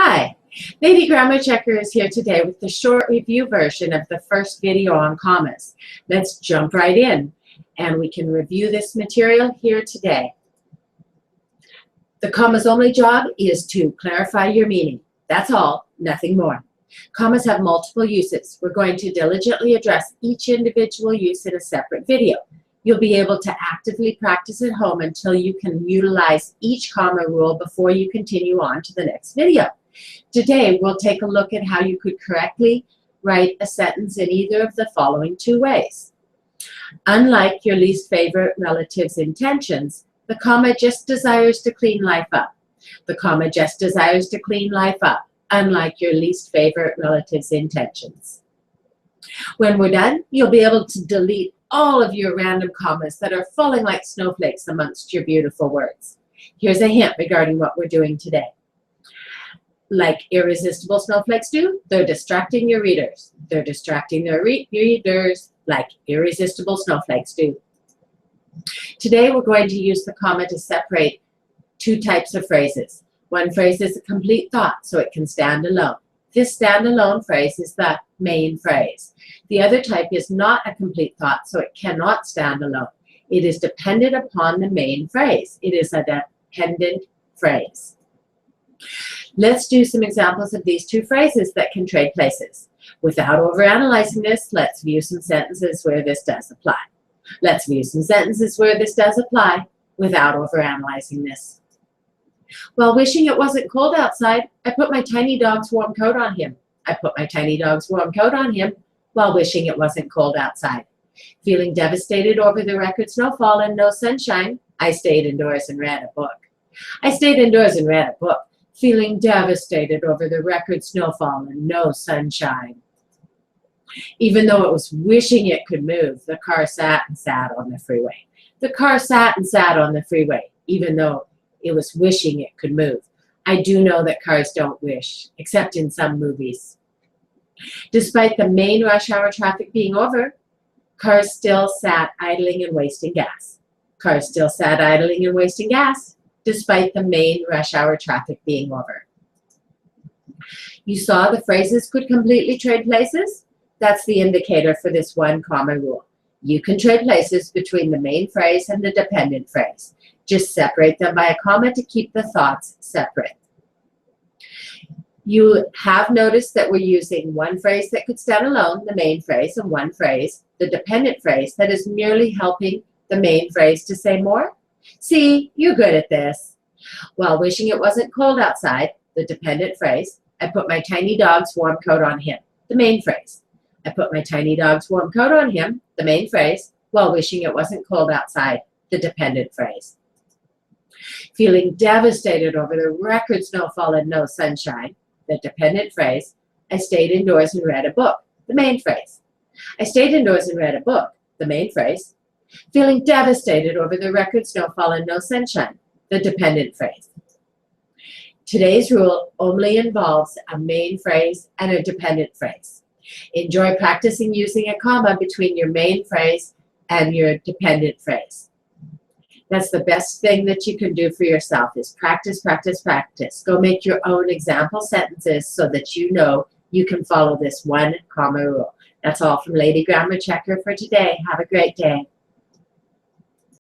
Hi, Lady Grammar Checker is here today with the short review version of the first video on commas. Let's jump right in and we can review this material here today. The comma's only job is to clarify your meaning. That's all, nothing more. Commas have multiple uses. We're going to diligently address each individual use in a separate video. You'll be able to actively practice at home until you can utilize each comma rule before you continue on to the next video. Today, we'll take a look at how you could correctly write a sentence in either of the following two ways. Unlike your least favorite relative's intentions, the comma just desires to clean life up. The comma just desires to clean life up, unlike your least favorite relative's intentions. When we're done, you'll be able to delete all of your random commas that are falling like snowflakes amongst your beautiful words. Here's a hint regarding what we're doing today. Like irresistible snowflakes do, they're distracting your readers. They're distracting their readers like irresistible snowflakes do. Today we're going to use the comma to separate two types of phrases. One phrase is a complete thought, so it can stand alone. This standalone phrase is the main phrase. The other type is not a complete thought, so it cannot stand alone. It is dependent upon the main phrase. It is a dependent phrase. Let's do some examples of these two phrases that can trade places. Without overanalyzing this, let's view some sentences where this does apply. Let's view some sentences where this does apply without overanalyzing this. While wishing it wasn't cold outside, I put my tiny dog's warm coat on him. I put my tiny dog's warm coat on him while wishing it wasn't cold outside. Feeling devastated over the record snowfall and no sunshine, I stayed indoors and read a book. I stayed indoors and read a book, feeling devastated over the record snowfall and no sunshine. Even though it was wishing it could move, the car sat and sat on the freeway. The car sat and sat on the freeway, even though it was wishing it could move. I do know that cars don't wish, except in some movies. Despite the main rush hour traffic being over, cars still sat idling and wasting gas. Cars still sat idling and wasting gas, despite the main rush hour traffic being over. You saw the phrases could completely trade places? That's the indicator for this one comma rule. You can trade places between the main phrase and the dependent phrase. Just separate them by a comma to keep the thoughts separate. You have noticed that we're using one phrase that could stand alone, the main phrase, and one phrase, the dependent phrase, that is merely helping the main phrase to say more. See, you're good at this. While wishing it wasn't cold outside, the dependent phrase, I put my tiny dog's warm coat on him, the main phrase. I put my tiny dog's warm coat on him, the main phrase, while wishing it wasn't cold outside, the dependent phrase. Feeling devastated over the record snowfall and no sunshine, the dependent phrase, I stayed indoors and read a book, the main phrase. I stayed indoors and read a book, the main phrase. Feeling devastated over the record snowfall and no sunshine, the dependent phrase. Today's rule only involves a main phrase and a dependent phrase. Enjoy practicing using a comma between your main phrase and your dependent phrase. That's the best thing that you can do for yourself is practice, practice, practice. Go make your own example sentences so that you know you can follow this one comma rule. That's all from Lady Grammar Checker for today. Have a great day.